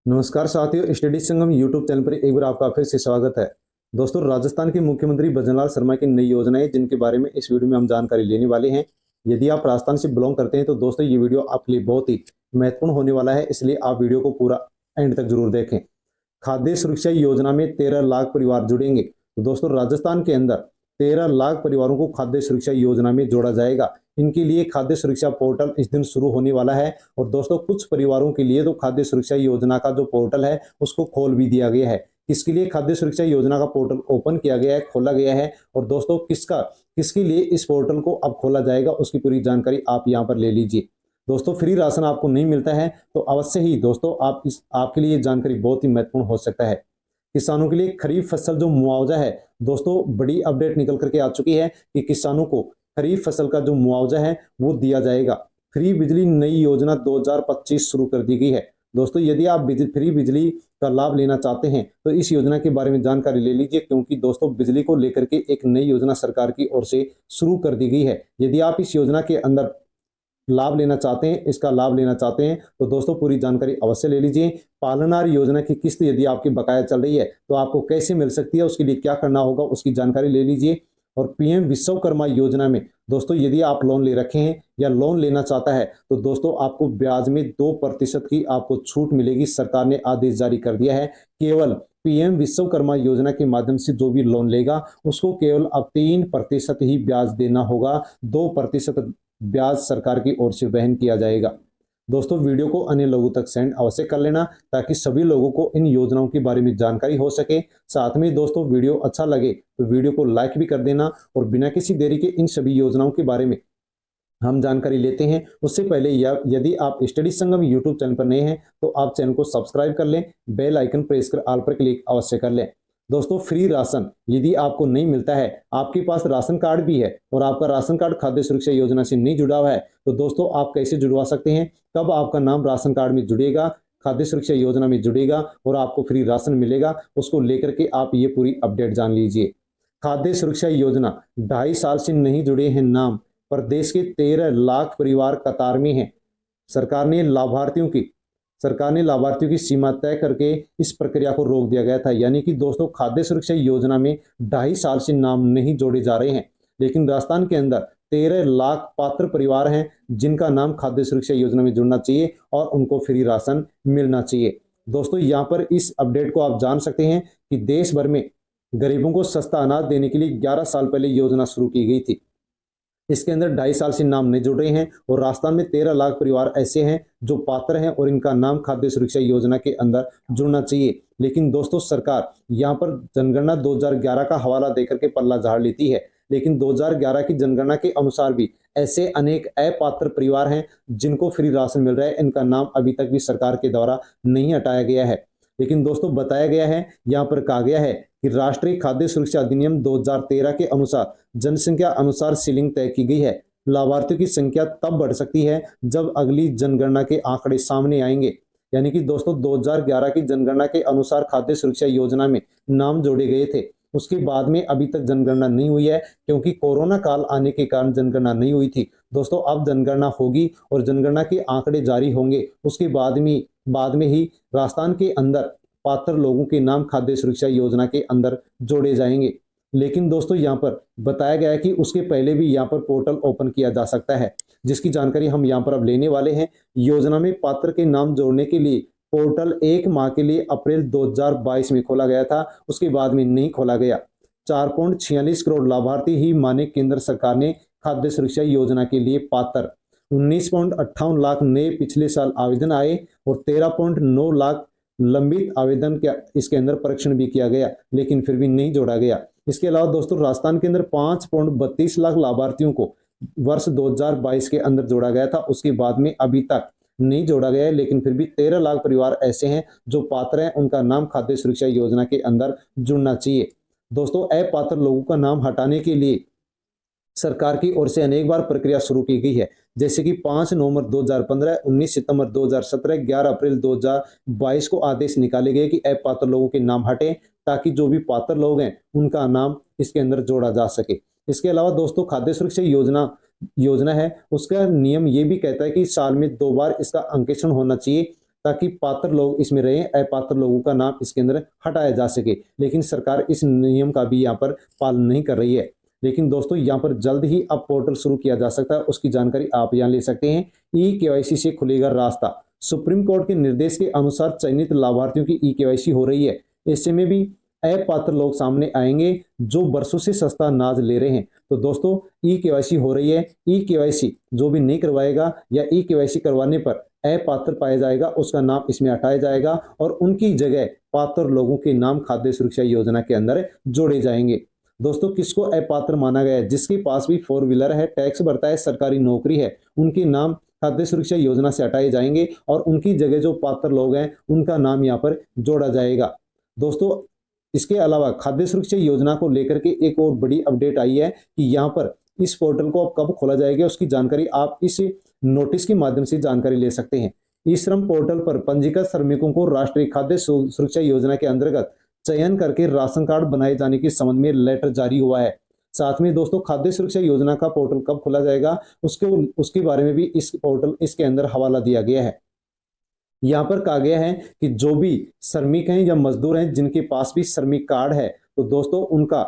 नमस्कार साथियों, स्टडी संगम YouTube channel पर एक बार आपका फिर से स्वागत है। दोस्तों, राजस्थान के मुख्यमंत्री भजनलाल शर्मा की नई योजनाएं जिनके बारे में इस वीडियो में हम जानकारी लेने वाले हैं। यदि आप राजस्थान से बिलोंग करते हैं तो दोस्तों ये वीडियो आपके लिए बहुत ही महत्वपूर्ण होने वाला है, इसलिए आप वीडियो को पूरा एंड तक जरूर देखें। खाद्य सुरक्षा योजना में 13 लाख परिवार जुड़ेंगे। तो दोस्तों, राजस्थान के अंदर 13 लाख परिवारों को खाद्य सुरक्षा योजना में जोड़ा जाएगा। इनके लिए खाद्य सुरक्षा पोर्टल इस दिन शुरू होने वाला है। और दोस्तों, कुछ परिवारों के लिए तो खाद्य सुरक्षा योजना का जो पोर्टल है उसको खोल भी दिया गया है। किसके लिए खाद्य सुरक्षा योजना का पोर्टल ओपन किया गया है, खोला गया है, और दोस्तों किसके लिए इस पोर्टल को अब खोला जाएगा उसकी पूरी जानकारी आप यहाँ पर ले लीजिए। दोस्तों, फ्री राशन आपको नहीं मिलता है तो अवश्य ही दोस्तों आपके लिए जानकारी बहुत ही महत्वपूर्ण हो सकता है। किसानों के लिए खरीफ फसल जो मुआवजा है, दोस्तों बड़ी अपडेट निकल करके आ चुकी है कि किसानों को खरीफ फसल का जो मुआवजा है वो दिया जाएगा। फ्री बिजली नई योजना 2025 शुरू कर दी गई है। दोस्तों, यदि आप फ्री बिजली का लाभ लेना चाहते हैं तो इस योजना के बारे में जानकारी ले लीजिए, क्योंकि दोस्तों बिजली को लेकर के एक नई योजना सरकार की ओर से शुरू कर दी गई है। यदि आप इस योजना के अंदर लाभ लेना चाहते हैं, इसका लाभ लेना चाहते हैं तो दोस्तों पूरी जानकारी अवश्य ले लीजिए। पालनहार योजना की किस्त यदि आपकी बकाया चल रही है तो आपको कैसे मिल सकती है, उसके लिए क्या करना होगा उसकी जानकारी ले लीजिए। और पीएम विश्वकर्मा योजना में दोस्तों यदि आप लोन ले रखे हैं या लोन लेना चाहता है तो दोस्तों आपको ब्याज में 2% की आपको छूट मिलेगी। सरकार ने आदेश जारी कर दिया है। केवल पीएम विश्वकर्मा योजना के माध्यम से जो भी लोन लेगा उसको केवल अब 3% ही ब्याज देना होगा। 2% ब्याज सरकार की ओर से वहन किया जाएगा। दोस्तों, वीडियो को अन्य लोगों तक सेंड अवश्य कर लेना ताकि सभी लोगों को इन योजनाओं के बारे में जानकारी हो सके। साथ में दोस्तों वीडियो अच्छा लगे तो वीडियो को लाइक भी कर देना। और बिना किसी देरी के इन सभी योजनाओं के बारे में हम जानकारी लेते हैं उससे पहले यदि आप स्टडी संगम यूट्यूब चैनल पर नए हैं तो आप चैनल को सब्सक्राइब कर लें, बेल आइकन प्रेस कर ऑल पर क्लिक अवश्य कर लें। दोस्तों, फ्री राशन यदि आपको नहीं मिलता है, आपके पास राशन कार्ड भी है और आपका राशन कार्ड खाद्य सुरक्षा योजना से नहीं जुड़ा हुआ है, तो दोस्तों आप कैसे जुड़वा सकते हैं, कब आपका नाम राशन कार्ड में जुड़ेगा, खाद्य सुरक्षा योजना में जुड़ेगा और आपको फ्री राशन मिलेगा, उसको लेकर के आप ये पूरी अपडेट जान लीजिए। खाद्य सुरक्षा योजना 2.5 साल से नहीं जुड़े हैं नाम, प्रदेश के 13 लाख परिवार कतार में हैं। सरकार ने लाभार्थियों की सरकार ने लाभार्थियों की सीमा तय करके इस प्रक्रिया को रोक दिया गया था। यानी कि दोस्तों खाद्य सुरक्षा योजना में 2.5 साल से नाम नहीं जोड़े जा रहे हैं, लेकिन राजस्थान के अंदर 13 लाख पात्र परिवार हैं जिनका नाम खाद्य सुरक्षा योजना में जुड़ना चाहिए और उनको फ्री राशन मिलना चाहिए। दोस्तों, यहाँ पर इस अपडेट को आप जान सकते हैं कि देश भर में गरीबों को सस्ता अनाज देने के लिए 11 साल पहले योजना शुरू की गई थी। इसके अंदर 2.5 साल से नाम नहीं जुड़ रहे हैं और राजस्थान में 13 लाख परिवार ऐसे हैं जो पात्र हैं और इनका नाम खाद्य सुरक्षा योजना के अंदर जुड़ना चाहिए। लेकिन दोस्तों सरकार यहाँ पर जनगणना 2011 का हवाला देकर के पल्ला झाड़ लेती है, लेकिन 2011 की जनगणना के अनुसार भी ऐसे अनेक अपात्र परिवार हैं जिनको फ्री राशन मिल रहा है। इनका नाम अभी तक भी सरकार के द्वारा नहीं हटाया गया है। लेकिन दोस्तों बताया गया है, यहाँ पर कहा गया है कि राष्ट्रीय खाद्य सुरक्षा अधिनियम 2013 के अनुसार जनसंख्या अनुसार सीलिंग तय की गई है। लाभार्थियों की संख्या तब बढ़ सकती है जब अगली जनगणना के आंकड़े सामने आएंगे। यानी कि दोस्तों 2011 की जनगणना के अनुसार खाद्य सुरक्षा योजना में नाम जोड़े गए थे, उसके बाद में अभी तक जनगणना नहीं हुई है क्योंकि कोरोना काल आने के कारण जनगणना नहीं हुई थी। दोस्तों अब जनगणना होगी और जनगणना के आंकड़े जारी होंगे, उसके बाद में ही राजस्थान के अंदर पात्र लोगों के नाम खाद्य सुरक्षा योजना के अंदर जोड़े जाएंगे। लेकिन दोस्तों यहाँ पर बताया गया है कि उसके पहले भी यहाँ पर पोर्टल ओपन किया जा सकता है, जिसकी जानकारी हम यहाँ पर अब लेने वाले हैं। योजना में पात्र के नाम जोड़ने के लिए पोर्टल 1 माह के लिए अप्रैल 2022 में खोला गया था, उसके बाद में नहीं खोला गया। 4.46 करोड़ लाभार्थी ही माने केंद्र सरकार ने खाद्य सुरक्षा योजना के लिए पात्र। 19.58 लाख नए पिछले साल आवेदन आए और 13.9 लाख लंबित आवेदन के इसके अंदर परीक्षण भी किया गया, लेकिन फिर भी नहीं जोड़ा गया। इसके अलावा दोस्तों राजस्थान के अंदर 5.32 लाख लाभार्थियों को वर्ष 2022 के अंदर जोड़ा गया था, उसके बाद में अभी तक नहीं जोड़ा गया है। लेकिन फिर भी 13 लाख परिवार ऐसे हैं जो पात्र हैं, उनका नाम खाद्य सुरक्षा योजना के अंदर जुड़ना चाहिए। दोस्तों अपात्र लोगों का नाम हटाने के लिए सरकार की ओर से अनेक बार प्रक्रिया शुरू की गई है, जैसे कि 5 नवंबर 2015, 19 सितंबर 2017, 11 अप्रैल 2022 को आदेश निकाले गए कि अपात्र लोगों के नाम हटें ताकि जो भी पात्र लोग हैं उनका नाम इसके अंदर जोड़ा जा सके। इसके अलावा दोस्तों खाद्य सुरक्षा योजना है, उसका नियम ये भी कहता है कि साल में 2 बार इसका अंकेक्षण होना चाहिए ताकि पात्र लोग इसमें रहें, अपात्र लोगों का नाम इसके अंदर हटाया जा सके। लेकिन सरकार इस नियम का भी यहाँ पर पालन नहीं कर रही है। लेकिन दोस्तों यहाँ पर जल्द ही अब पोर्टल शुरू किया जा सकता है, उसकी जानकारी आप यहाँ ले सकते हैं। ई-केवाईसी से खुलेगा रास्ता। सुप्रीम कोर्ट के निर्देश के अनुसार चयनित लाभार्थियों की ई-केवाईसी हो रही है। ऐसे में भी अपात्र लोग सामने आएंगे जो वर्षों से सस्ता अनाज ले रहे हैं। तो दोस्तों ई-केवाईसी हो रही है। ई-केवाईसी जो भी नहीं करवाएगा या ई-केवाईसी करवाने पर अपात्र पाया जाएगा, उसका नाम इसमें हटाया जाएगा और उनकी जगह पात्र लोगों के नाम खाद्य सुरक्षा योजना के अंदर जोड़े जाएंगे। दोस्तों किसको अपात्र माना गया है? जिसके पास भी 4 व्हीलर है, टैक्स भरता है, सरकारी नौकरी है, उनके नाम खाद्य सुरक्षा योजना से हटाए जाएंगे और उनकी जगह जो पात्र लोग हैं उनका नाम यहाँ पर जोड़ा जाएगा। दोस्तों इसके अलावा खाद्य सुरक्षा योजना को लेकर के एक और बड़ी अपडेट आई है कि यहाँ पर इस पोर्टल को अब कब खोला जाएगा उसकी जानकारी आप इस नोटिस के माध्यम से जानकारी ले सकते हैं। ई श्रम पोर्टल पर पंजीकृत श्रमिकों को राष्ट्रीय खाद्य सुरक्षा योजना के अंतर्गत चयन करके राशन कार्ड बनाए जाने के संबंध में लेटर जारी हुआ है। साथ में दोस्तों खाद्य सुरक्षा योजना का पोर्टल कब खोला जाएगा उसके बारे में भी इस पोर्टल इसके अंदर हवाला दिया गया है। यहाँ पर कहा गया है कि जो भी श्रमिक हैं या मजदूर हैं जिनके पास भी श्रमिक कार्ड है तो दोस्तों उनका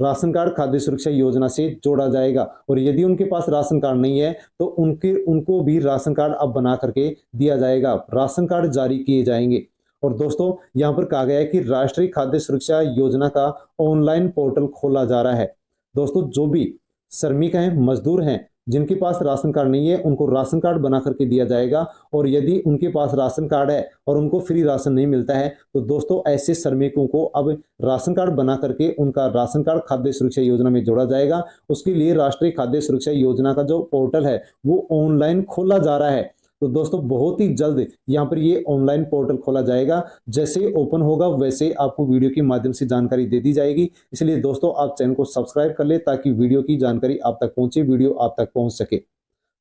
राशन कार्ड खाद्य सुरक्षा योजना से जोड़ा जाएगा और यदि उनके पास राशन कार्ड नहीं है तो उनको भी राशन कार्ड अब बना करके दिया जाएगा, राशन कार्ड जारी किए जाएंगे। और दोस्तों यहाँ पर कहा गया है कि राष्ट्रीय खाद्य सुरक्षा योजना का ऑनलाइन पोर्टल खोला जा रहा है। दोस्तों जो भी श्रमिक हैं, मजदूर हैं, जिनके पास राशन कार्ड नहीं है उनको राशन कार्ड बना करके दिया जाएगा और यदि उनके पास राशन कार्ड है और उनको फ्री राशन नहीं मिलता है तो दोस्तों ऐसे श्रमिकों को अब राशन कार्ड बना करके उनका राशन कार्ड खाद्य सुरक्षा योजना में जोड़ा जाएगा। उसके लिए राष्ट्रीय खाद्य सुरक्षा योजना का जो पोर्टल है वो ऑनलाइन खोला जा रहा है। तो दोस्तों बहुत ही जल्द यहाँ पर ये ऑनलाइन पोर्टल खोला जाएगा। जैसे ओपन होगा वैसे आपको वीडियो के माध्यम से जानकारी दे दी जाएगी। इसलिए दोस्तों आप चैनल को सब्सक्राइब कर ले ताकि वीडियो की जानकारी आप तक पहुंचे, वीडियो आप तक पहुंच सके।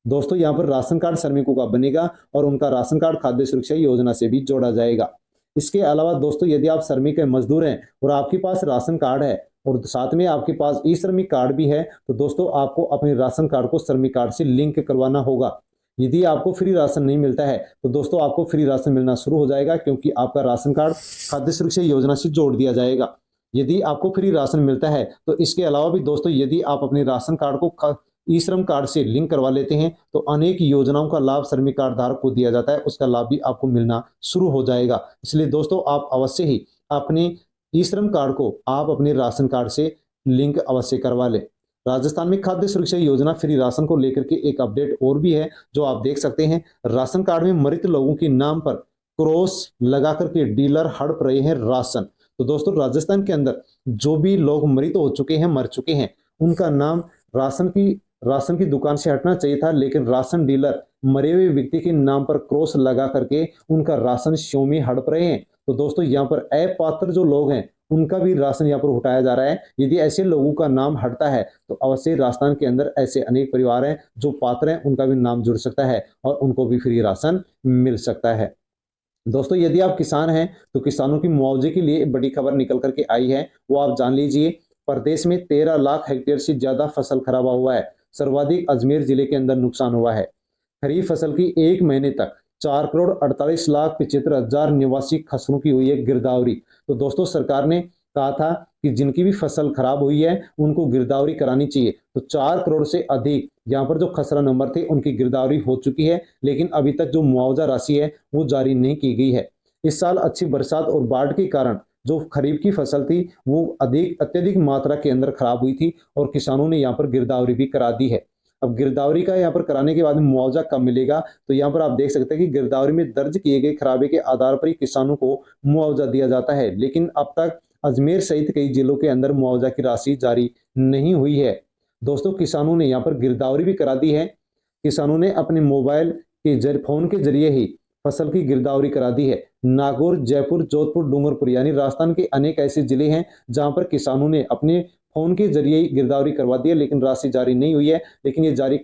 दोस्तों यहाँ पर राशन कार्ड श्रमिकों का बनेगा और उनका राशन कार्ड खाद्य सुरक्षा योजना से भी जोड़ा जाएगा। इसके अलावा दोस्तों यदि आप श्रमिक मजदूर हैं और आपके पास राशन कार्ड है और साथ में आपके पास ई श्रमिक कार्ड भी है तो दोस्तों आपको अपने राशन कार्ड को श्रमिक कार्ड से लिंक करवाना होगा। यदि आपको फ्री राशन नहीं मिलता है तो दोस्तों आपको फ्री राशन मिलना शुरू हो जाएगा क्योंकि आपका राशन कार्ड खाद्य सुरक्षा योजना से जोड़ दिया जाएगा। यदि आपको फ्री राशन मिलता है तो इसके अलावा भी दोस्तों यदि आप अपने राशन कार्ड को ई श्रम कार्ड से लिंक करवा लेते हैं तो अनेक योजनाओं का लाभ श्रमिक कार्ड धारक को दिया जाता है, उसका लाभ भी आपको मिलना शुरू हो जाएगा। इसलिए दोस्तों आप अवश्य ही अपने ई श्रम कार्ड को आप अपने राशन कार्ड से लिंक अवश्य करवा लें। राजस्थान में खाद्य सुरक्षा योजना फ्री राशन को लेकर के एक अपडेट और भी है जो आप देख सकते हैं। राशन कार्ड में मृत लोगों के नाम पर क्रॉस लगा करके डीलर हड़प रहे हैं राशन। तो दोस्तों राजस्थान के अंदर जो भी लोग मृत हो चुके हैं, मर चुके हैं, उनका नाम राशन की दुकान से हटना चाहिए था, लेकिन राशन डीलर मरे हुए व्यक्ति के नाम पर क्रॉस लगा करके उनका राशन शो में हड़प रहे हैं। तो दोस्तों यहाँ पर अपात्र जो लोग हैं उनका भी राशन यहाँ पर उठाया जा रहा है। यदि ऐसे लोगों का नाम हटता है तो अवश्य राजस्थान के अंदर ऐसे अनेक परिवार हैं जो पात्र हैं, उनका भी नाम जुड़ सकता है और उनको भी फ्री राशन मिल सकता है। दोस्तों यदि आप किसान हैं तो किसानों की मुआवजे के लिए बड़ी खबर निकल करके आई है, वो आप जान लीजिए। प्रदेश में 13 लाख हेक्टेयर से ज्यादा फसल खराब हुआ है। सर्वाधिक अजमेर जिले के अंदर नुकसान हुआ है। खरीफ फसल की एक महीने तक 4,48,75,000 निवासी खसरों की हुई है गिरदावरी। तो दोस्तों सरकार ने कहा था कि जिनकी भी फसल खराब हुई है उनको गिरदावरी करानी चाहिए। तो 4 करोड़ से अधिक यहाँ पर जो खसरा नंबर थे उनकी गिरदावरी हो चुकी है, लेकिन अभी तक जो मुआवजा राशि है वो जारी नहीं की गई है। इस साल अच्छी बरसात और बाढ़ के कारण जो खरीफ की फसल थी वो अत्यधिक मात्रा के अंदर खराब हुई थी और किसानों ने यहाँ पर गिरदावरी भी करा दी है। अब गिरदावरी का यहाँ पर कराने के बाद मुआवजा कब मिलेगा तो यहाँ पर आप देख सकते हैं कि गिरदावरी में दर्ज किए गए खराबे के आधार पर ही किसानों को मुआवजा दिया जाता है, लेकिन अब तक अजमेर सहित कई जिलों के अंदर मुआवजा की राशि जारी नहीं हुई है। दोस्तों किसानों ने यहाँ पर गिरदावरी भी करा दी है। किसानों ने अपने मोबाइल के फोन के जरिए ही फसल की गिरदावरी करा दी है। नागौर, जयपुर, जोधपुर, डूंगरपुर यानी राजस्थान के अनेक ऐसे जिले हैं जहां पर किसानों ने अपने फोन के जरिए गिरदावरी करवा दी है, लेकिन राशि जारी नहीं हुई है। लेकिन ये राशि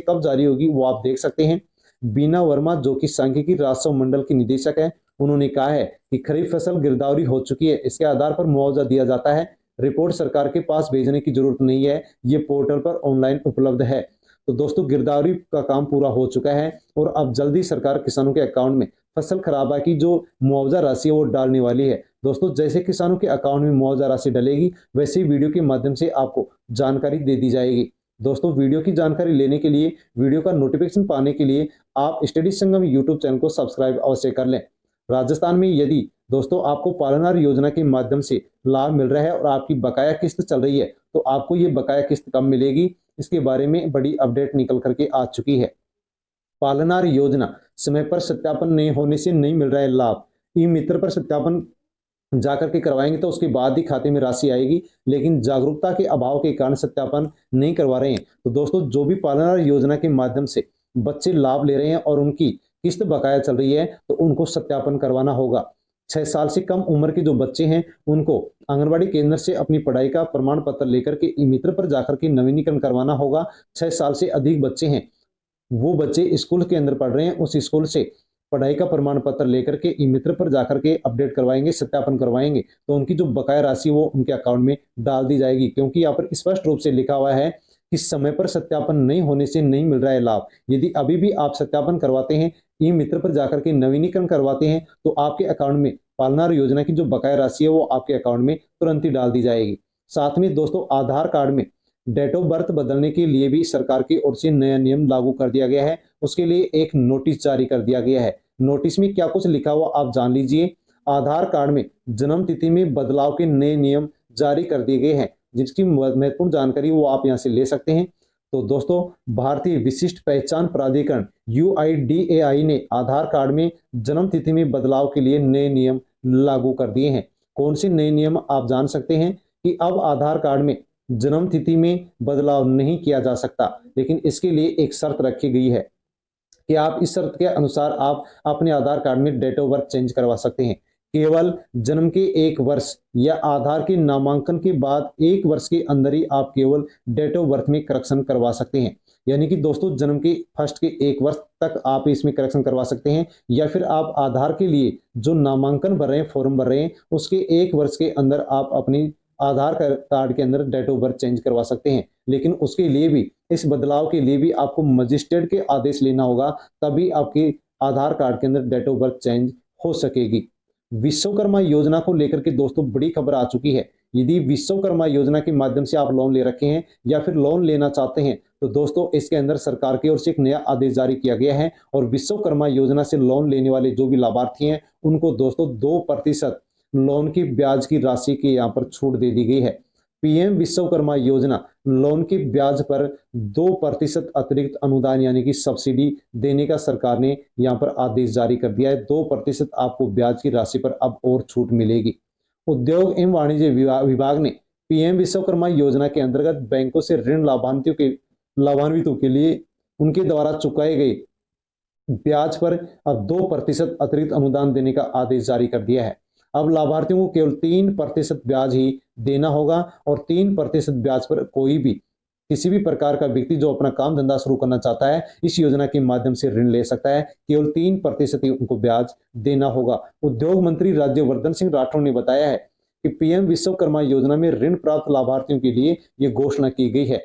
कब जारी होगी वो आप देख सकते हैं। बीना वर्मा जो कि सांख्यिकी राजस्व मंडल की निदेशक है, उन्होंने कहा है कि खरीफ फसल गिरदावरी हो चुकी है, इसके आधार पर मुआवजा दिया जाता है। रिपोर्ट सरकार के पास भेजने की जरूरत नहीं है, ये पोर्टल पर ऑनलाइन उपलब्ध है। तो दोस्तों गिरदावरी का काम पूरा हो चुका है और अब जल्दी सरकार किसानों के अकाउंट में फसल खराबा की जो मुआवजा राशि है वो डालने वाली है। दोस्तों जैसे किसानों के अकाउंट में मुआवजा राशि डलेगी वैसे ही वीडियो के माध्यम से आपको जानकारी दे दी जाएगी। दोस्तों वीडियो की जानकारी लेने के लिए, वीडियो का नोटिफिकेशन पाने के लिए आप स्टडी संगम यूट्यूब चैनल को सब्सक्राइब अवश्य कर लें। राजस्थान में यदि दोस्तों आपको पालनहार योजना के माध्यम से लाभ मिल रहा है और आपकी बकाया किस्त चल रही है तो आपको ये बकाया किस्त कब मिलेगी, इसके बारे में बड़ी अपडेट निकल करके आ चुकी है। पालनहार योजना समय पर सत्यापन नहीं होने से नहीं मिल रहा है लाभ। ई मित्र पर सत्यापन जाकर के करवाएंगे तो उसके बाद ही खाते में राशि आएगी, लेकिन जागरूकता के अभाव के कारण सत्यापन नहीं करवा रहे हैं। तो दोस्तों जो भी पालनहार योजना के माध्यम से बच्चे लाभ ले रहे हैं और उनकी किस्त बकाया चल रही है तो उनको सत्यापन करवाना होगा। 6 साल से कम उम्र के जो बच्चे हैं उनको आंगनबाड़ी केंद्र से अपनी पढ़ाई का प्रमाण पत्र लेकर के ई मित्र पर जाकर के नवीनीकरण करवाना होगा। 6 साल से अधिक बच्चे हैं, वो बच्चे स्कूल के अंदर पढ़ रहे हैं, उस स्कूल से पढ़ाई का प्रमाण पत्र लेकर के ई मित्र पर जाकर के अपडेट करवाएंगे, सत्यापन करवाएंगे तो उनकी जो बकाया राशि वो उनके अकाउंट में डाल दी जाएगी। क्योंकि यहाँ पर स्पष्ट रूप से लिखा हुआ है कि समय पर सत्यापन नहीं होने से नहीं मिल रहा है लाभ। यदि अभी भी आप सत्यापन करवाते हैं, ई मित्र पर जाकर के नवीनीकरण करवाते हैं तो आपके अकाउंट में पालनहार योजना की जो बकाया राशि है वो आपके अकाउंट में तुरंत ही डाल दी जाएगी। साथ में दोस्तों आधार कार्ड में डेट ऑफ बर्थ बदलने के लिए भी सरकार की ओर से नया नियम लागू कर दिया गया है। उसके लिए एक नोटिस जारी कर दिया गया है। नोटिस में क्या कुछ लिखा हुआ आप जान लीजिए। आधार कार्ड में जन्म तिथि में बदलाव के नए नियम जारी कर दिए गए हैं, जिसकी महत्वपूर्ण जानकारी वो आप यहाँ से ले सकते हैं। तो दोस्तों भारतीय विशिष्ट पहचान प्राधिकरण UIDAI ने आधार कार्ड में जन्म तिथि में बदलाव के लिए नए नियम लागू कर दिए हैं। कौन से नए नियम आप जान सकते हैं कि अब आधार कार्ड में जन्म तिथि में बदलाव नहीं किया जा सकता, लेकिन इसके लिए एक शर्त रखी गई है कि आप इस शर्त के अनुसार आप अपने आधार कार्ड में डेट ऑफ बर्थ चेंज करवा सकते हैं। केवल जन्म के 1 वर्ष या आधार के नामांकन के बाद 1 वर्ष के अंदर ही आप केवल डेट ऑफ बर्थ में करेक्शन करवा सकते हैं। यानी कि दोस्तों जन्म के फर्स्ट के 1 वर्ष तक आप इसमें करेक्शन करवा सकते हैं, या फिर आप आधार के लिए जो नामांकन भर रहे हैं, फॉर्म भर रहे हैं, उसके 1 वर्ष के अंदर आप अपनी आधार कार्ड के अंदर डेट ऑफ बर्थ चेंज करवा सकते हैं। लेकिन उसके लिए भी, इस बदलाव के लिए भी आपको मजिस्ट्रेट के आदेश लेना होगा, तभी आपके आधार कार्ड के अंदर डेट ऑफ बर्थ चेंज हो सकेगी। विश्वकर्मा योजना को लेकर के दोस्तों बड़ी खबर आ चुकी है। यदि विश्वकर्मा योजना के माध्यम से आप लोन ले रखे हैं या फिर लोन लेना चाहते हैं तो दोस्तों इसके अंदर सरकार की ओर से एक नया आदेश जारी किया गया है और विश्वकर्मा योजना से लोन लेने वाले जो भी लाभार्थी हैं उनको दोस्तों 2% लोन की ब्याज की राशि की यहाँ पर छूट दे दी गई है। पीएम विश्वकर्मा योजना लोन की ब्याज पर 2% अतिरिक्त अनुदान यानी कि सब्सिडी देने का सरकार ने यहाँ पर आदेश जारी कर दिया है। 2% आपको ब्याज की राशि पर अब और छूट मिलेगी। उद्योग एवं वाणिज्य विभाग ने पीएम विश्वकर्मा योजना के अंतर्गत बैंकों से ऋण लाभान्वितों के लिए उनके द्वारा चुकाए गए ब्याज पर अब 2% अतिरिक्त अनुदान देने का आदेश जारी कर दिया है। अब लाभार्थियों को केवल 3% ब्याज ही देना होगा और 3% ब्याज पर कोई भी किसी भी प्रकार का व्यक्ति जो अपना काम धंधा शुरू करना चाहता है इस योजना के माध्यम से ऋण ले सकता है। केवल 3% ही उनको ब्याज देना होगा। उद्योग मंत्री राज्यवर्धन सिंह राठौड़ ने बताया है कि पीएम विश्वकर्मा योजना में ऋण प्राप्त लाभार्थियों के लिए ये घोषणा की गई है।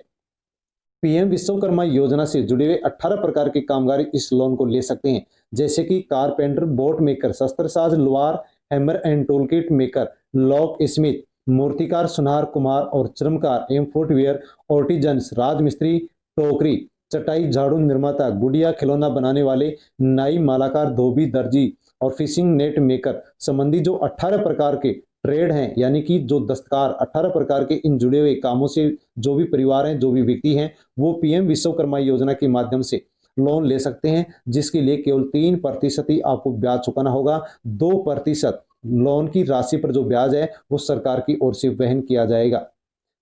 पीएम विश्वकर्मा योजना से जुड़े हुए 18 प्रकार के कामगार इस लोन को ले सकते हैं, जैसे कि कारपेंटर, बोट मेकर, शस्त्रसाज, लोहार, hammer and tool kit maker, lock Smith, मूर्तिकार, सुनार, कुमार और चर्मकार एवं फुटवेयर आर्टिजन्स, राजमिस्त्री, टोकरी, चटाई, झाड़ू निर्माता, गुड़िया खिलौना बनाने वाले, नाई, मालाकार, धोबी, दर्जी और फिशिंग नेट मेकर संबंधी जो 18 प्रकार के ट्रेड हैं, यानी कि जो दस्तकार 18 प्रकार के इन जुड़े हुए कामों से जो भी परिवार हैं, जो भी व्यक्ति हैं, वो पीएम विश्वकर्मा योजना के माध्यम से लोन ले सकते हैं, जिसके लिए केवल 3% ही आपको ब्याज चुकाना होगा। 2% लोन की राशि पर जो ब्याज है वो सरकार की ओर से वहन किया जाएगा।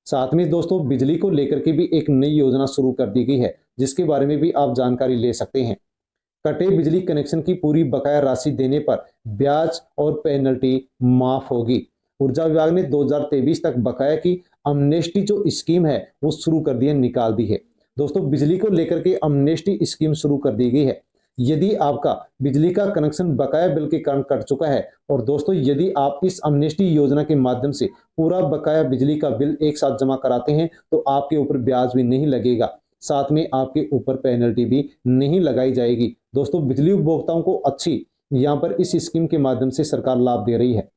साथ में दोस्तों बिजली को लेकर के भी एक नई योजना शुरू कर दी गई है, जिसके बारे में भी आप जानकारी ले सकते हैं। कटे बिजली कनेक्शन की पूरी बकाया राशि देने पर ब्याज और पेनल्टी माफ होगी। ऊर्जा विभाग ने 2023 तक बकाया की अमनेस्टी जो स्कीम है वो शुरू कर दी है, निकाल दी है। दोस्तों बिजली को लेकर के अमनेस्टी स्कीम शुरू कर दी गई है। यदि आपका बिजली का कनेक्शन बकाया बिल के कारण कट चुका है और दोस्तों यदि आप इस अमनेस्टी योजना के माध्यम से पूरा बकाया बिजली का बिल एक साथ जमा कराते हैं तो आपके ऊपर ब्याज भी नहीं लगेगा। साथ में आपके ऊपर पेनल्टी भी नहीं लगाई जाएगी। दोस्तों बिजली उपभोक्ताओं को अच्छी यहाँ पर इस स्कीम के माध्यम से सरकार लाभ दे रही है।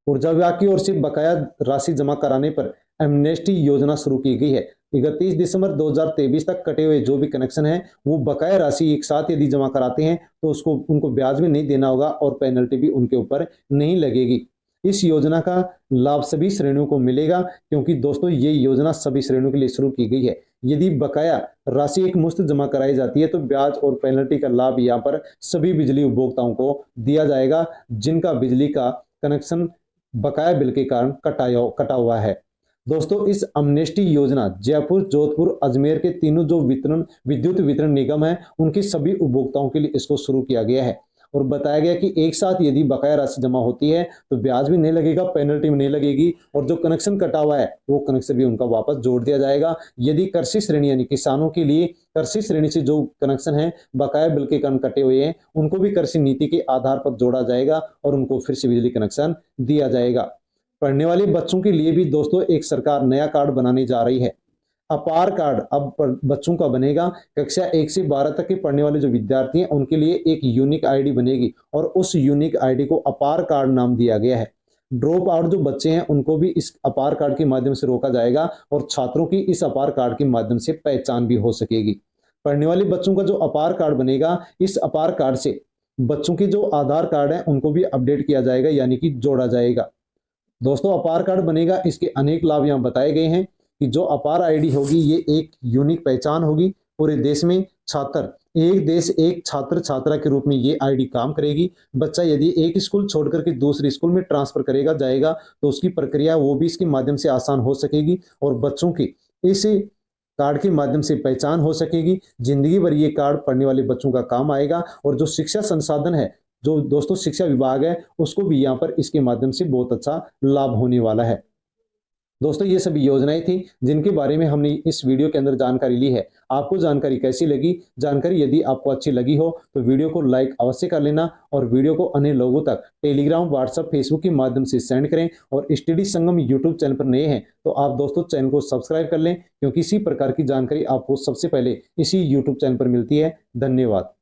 ऊर्जा विभाग की ओर से बकाया राशि जमा कराने पर एमनेस्टी योजना शुरू की गई है। 31 दिसंबर 2023 तक कटे हुए जो भी कनेक्शन है वो बकाया राशि एक साथ यदि जमा कराते हैं तो उसको उनको ब्याज भी नहीं देना होगा और पेनल्टी भी उनके ऊपर नहीं लगेगी। इस योजना का लाभ सभी श्रेणियों को मिलेगा क्योंकि दोस्तों ये योजना सभी श्रेणियों के लिए शुरू की गई है। यदि बकाया राशि एक मुश्त जमा कराई जाती है तो ब्याज और पेनल्टी का लाभ यहाँ पर सभी बिजली उपभोक्ताओं को दिया जाएगा जिनका बिजली का कनेक्शन बकाया बिल के कारण कटा हुआ है। दोस्तों इस अमनेस्टी योजना जयपुर, जोधपुर, अजमेर के तीनों जो विद्युत वितरण निगम है उनके सभी उपभोक्ताओं के लिए इसको शुरू किया गया है और बताया गया कि एक साथ यदि बकाया राशि जमा होती है तो ब्याज भी नहीं लगेगा, पेनल्टी भी नहीं लगेगी और जो कनेक्शन कटा हुआ है वो कनेक्शन भी उनका वापस जोड़ दिया जाएगा। यदि कृषि श्रेणी यानी किसानों के लिए कृषि श्रेणी से जो कनेक्शन है बकाया बिल के कारण कटे हुए हैं उनको भी कृषि नीति के आधार पर जोड़ा जाएगा और उनको फिर से बिजली कनेक्शन दिया जाएगा। पढ़ने वाले बच्चों के लिए भी दोस्तों एक सरकार नया कार्ड बनाने जा रही है। अपार कार्ड अब बच्चों का बनेगा। कक्षा 1 से 12 तक के पढ़ने वाले जो विद्यार्थी हैं उनके लिए एक यूनिक आईडी बनेगी और उस यूनिक आईडी को अपार कार्ड नाम दिया गया है। ड्रॉप आउट जो बच्चे हैं उनको भी इस अपार कार्ड के माध्यम से रोका जाएगा और छात्रों की इस अपार कार्ड के माध्यम से पहचान भी हो सकेगी। पढ़ने वाले बच्चों का जो अपार कार्ड बनेगा, इस अपार कार्ड से बच्चों के जो आधार कार्ड है उनको भी अपडेट किया जाएगा यानी कि जोड़ा जाएगा। दोस्तों अपार कार्ड बनेगा, इसके अनेक लाभ यहाँ बताए गए हैं कि जो अपार आईडी होगी ये एक यूनिक पहचान होगी। पूरे देश में छात्र एक देश एक छात्र छात्रा के रूप में ये आईडी काम करेगी। बच्चा यदि एक स्कूल छोड़कर के दूसरे स्कूल में ट्रांसफर करेगा जाएगा तो उसकी प्रक्रिया वो भी इसके माध्यम से आसान हो सकेगी और बच्चों की इस कार्ड के माध्यम से पहचान हो सकेगी। जिंदगी भर ये कार्ड पढ़ने वाले बच्चों का काम आएगा और जो शिक्षा संसाधन है, जो दोस्तों शिक्षा विभाग है, उसको भी यहाँ पर इसके माध्यम से बहुत अच्छा लाभ होने वाला है। दोस्तों ये सभी योजनाएं थी जिनके बारे में हमने इस वीडियो के अंदर जानकारी ली है। आपको जानकारी कैसी लगी? जानकारी यदि आपको अच्छी लगी हो तो वीडियो को लाइक अवश्य कर लेना और वीडियो को अन्य लोगों तक टेलीग्राम, व्हाट्सएप, फेसबुक के माध्यम से सेंड करें और स्टडी संगम यूट्यूब चैनल पर नए हैं तो आप दोस्तों चैनल को सब्सक्राइब कर लें क्योंकि इसी प्रकार की जानकारी आपको सबसे पहले इसी यूट्यूब चैनल पर मिलती है। धन्यवाद।